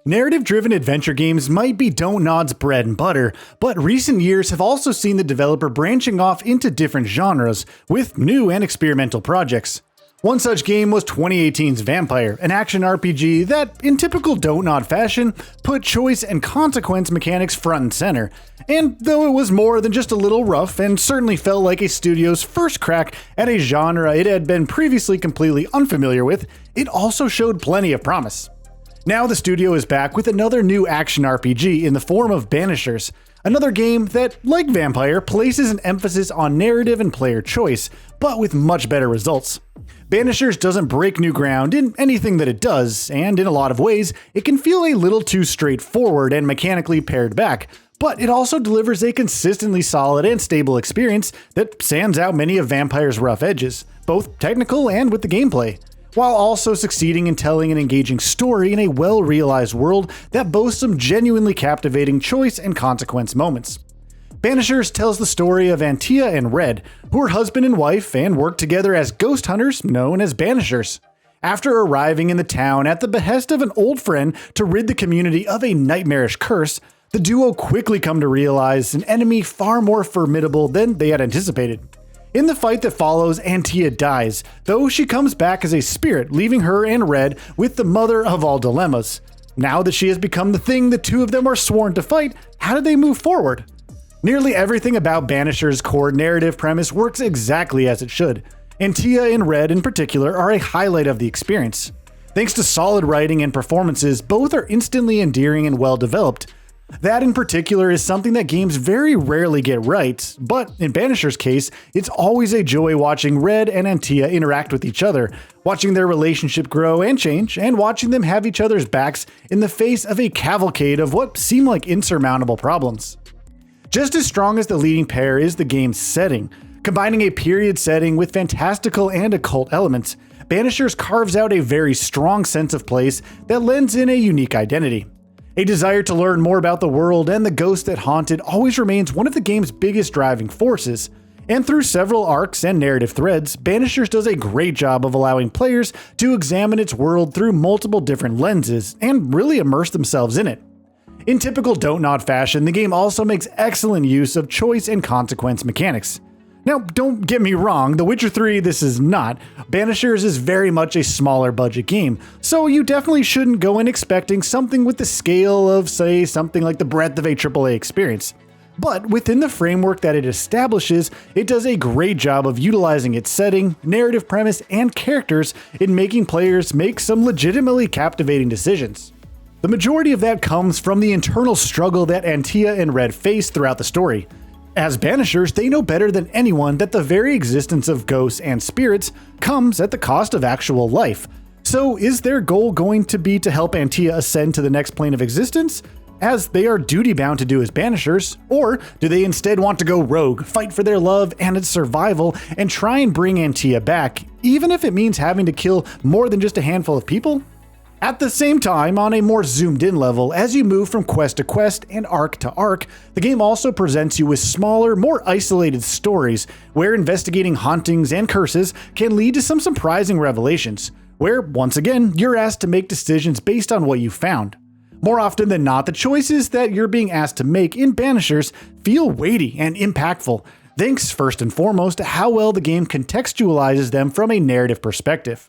Narrative-driven adventure games might be Don't Nod's bread and butter, but recent years have also seen the developer branching off into different genres with new and experimental projects. One such game was 2018's Vampire, an action RPG that, in typical Don't Nod fashion, put choice and consequence mechanics front and center. And though it was more than just a little rough and certainly felt like a studio's first crack at a genre it had been previously completely unfamiliar with, it also showed plenty of promise. Now the studio is back with another new action RPG in the form of Banishers, another game that, like Vampire, places an emphasis on narrative and player choice, but with much better results. Banishers doesn't break new ground in anything that it does, and in a lot of ways, it can feel a little too straightforward and mechanically pared back, but it also delivers a consistently solid and stable experience that sands out many of Vampire's rough edges, both technical and with the gameplay, while also succeeding in telling an engaging story in a well-realized world that boasts some genuinely captivating choice and consequence moments. Banishers tells the story of Antia and Red, who are husband and wife and work together as ghost hunters known as Banishers. After arriving in the town at the behest of an old friend to rid the community of a nightmarish curse, the duo quickly come to realize an enemy far more formidable than they had anticipated. In the fight that follows, Antia dies, though she comes back as a spirit, leaving her and Red with the mother of all dilemmas. Now that she has become the thing the two of them are sworn to fight, how do they move forward? Nearly everything about Banisher's core narrative premise works exactly as it should. Antia and Red in particular are a highlight of the experience. Thanks to solid writing and performances, both are instantly endearing and well developed. That in particular is something that games very rarely get right, but in Banisher's case, it's always a joy watching Red and Antia interact with each other, watching their relationship grow and change, and watching them have each other's backs in the face of a cavalcade of what seem like insurmountable problems. Just as strong as the leading pair is the game's setting. Combining a period setting with fantastical and occult elements, Banishers carves out a very strong sense of place that lends in a unique identity. A desire to learn more about the world and the ghosts that haunt it always remains one of the game's biggest driving forces, and through several arcs and narrative threads, Banishers does a great job of allowing players to examine its world through multiple different lenses and really immerse themselves in it. In typical Don't Nod fashion, the game also makes excellent use of choice and consequence mechanics. Now, don't get me wrong, The Witcher 3 this is not. Banishers is very much a smaller budget game, so you definitely shouldn't go in expecting something with the scale of, say, something like the breadth of a AAA experience. But within the framework that it establishes, it does a great job of utilizing its setting, narrative premise, and characters in making players make some legitimately captivating decisions. The majority of that comes from the internal struggle that Antia and Red face throughout the story. As Banishers, they know better than anyone that the very existence of ghosts and spirits comes at the cost of actual life. So is their goal going to be to help Antia ascend to the next plane of existence, as they are duty-bound to do as Banishers, or do they instead want to go rogue, fight for their love and its survival, and try and bring Antia back, even if it means having to kill more than just a handful of people? At the same time, on a more zoomed-in level, as you move from quest to quest and arc to arc, the game also presents you with smaller, more isolated stories, where investigating hauntings and curses can lead to some surprising revelations, where, once again, you're asked to make decisions based on what you found. More often than not, the choices that you're being asked to make in Banishers feel weighty and impactful, thanks first and foremost to how well the game contextualizes them from a narrative perspective.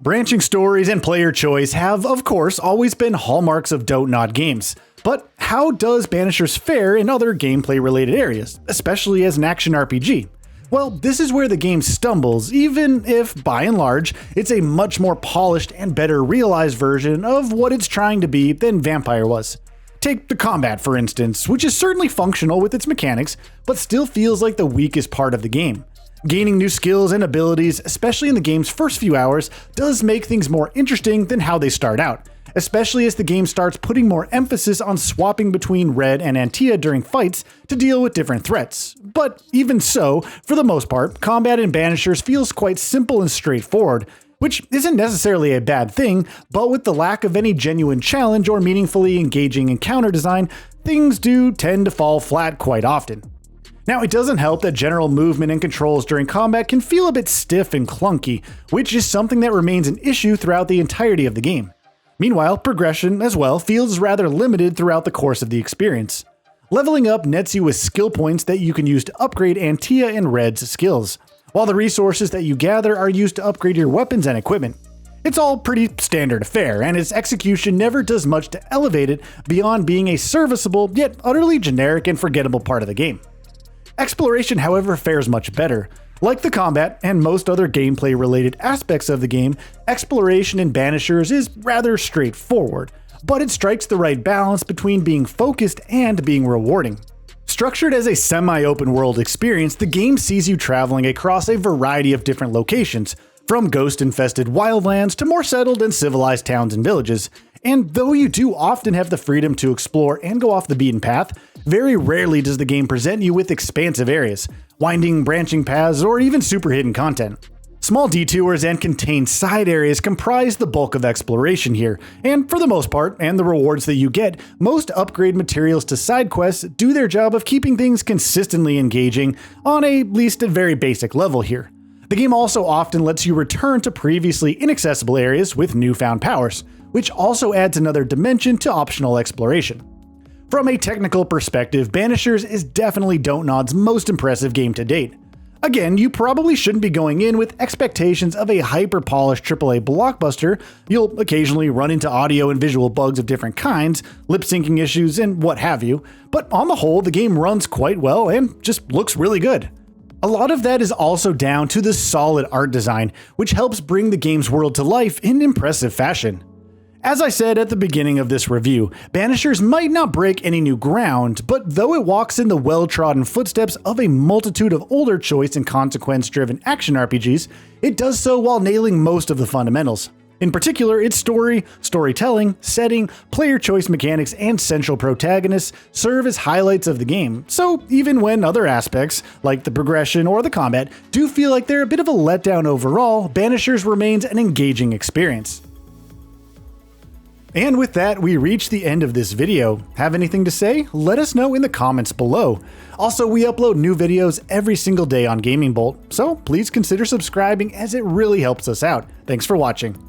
Branching stories and player choice have, of course, always been hallmarks of Don't Nod games. But how does Banishers fare in other gameplay-related areas, especially as an action RPG? Well, this is where the game stumbles, even if, by and large, it's a much more polished and better realized version of what it's trying to be than Vampire was. Take the combat, for instance, which is certainly functional with its mechanics, but still feels like the weakest part of the game. Gaining new skills and abilities, especially in the game's first few hours, does make things more interesting than how they start out, especially as the game starts putting more emphasis on swapping between Red and Antia during fights to deal with different threats. But even so, for the most part, combat in Banishers feels quite simple and straightforward, which isn't necessarily a bad thing, but with the lack of any genuine challenge or meaningfully engaging encounter design, things do tend to fall flat quite often. Now, it doesn't help that general movement and controls during combat can feel a bit stiff and clunky, which is something that remains an issue throughout the entirety of the game. Meanwhile, progression as well feels rather limited throughout the course of the experience. Leveling up nets you with skill points that you can use to upgrade Antia and Red's skills, while the resources that you gather are used to upgrade your weapons and equipment. It's all pretty standard fare, and its execution never does much to elevate it beyond being a serviceable yet utterly generic and forgettable part of the game. Exploration, however, fares much better. Like the combat and most other gameplay-related aspects of the game, exploration in Banishers is rather straightforward, but it strikes the right balance between being focused and being rewarding. Structured as a semi-open world experience, the game sees you traveling across a variety of different locations, from ghost-infested wildlands to more settled and civilized towns and villages. And though you do often have the freedom to explore and go off the beaten path, very rarely does the game present you with expansive areas, winding branching paths, or even super hidden content. Small detours and contained side areas comprise the bulk of exploration here, and for the most part, and the rewards that you get, most upgrade materials to side quests do their job of keeping things consistently engaging on at least a very basic level here. The game also often lets you return to previously inaccessible areas with newfound powers, which also adds another dimension to optional exploration. From a technical perspective, Banishers is definitely Dontnod's most impressive game to date. Again, you probably shouldn't be going in with expectations of a hyper-polished AAA blockbuster. You'll occasionally run into audio and visual bugs of different kinds, lip-syncing issues, and what have you, but on the whole, the game runs quite well and just looks really good. A lot of that is also down to the solid art design, which helps bring the game's world to life in impressive fashion. As I said at the beginning of this review, Banishers might not break any new ground, but though it walks in the well-trodden footsteps of a multitude of older choice and consequence-driven action RPGs, it does so while nailing most of the fundamentals. In particular, its story, storytelling, setting, player choice mechanics, and central protagonists serve as highlights of the game, so even when other aspects, like the progression or the combat, do feel like they're a bit of a letdown overall, Banishers remains an engaging experience. And with that, we reach the end of this video. Have anything to say? Let us know in the comments below. Also, we upload new videos every single day on Gaming Bolt, so please consider subscribing as it really helps us out. Thanks for watching.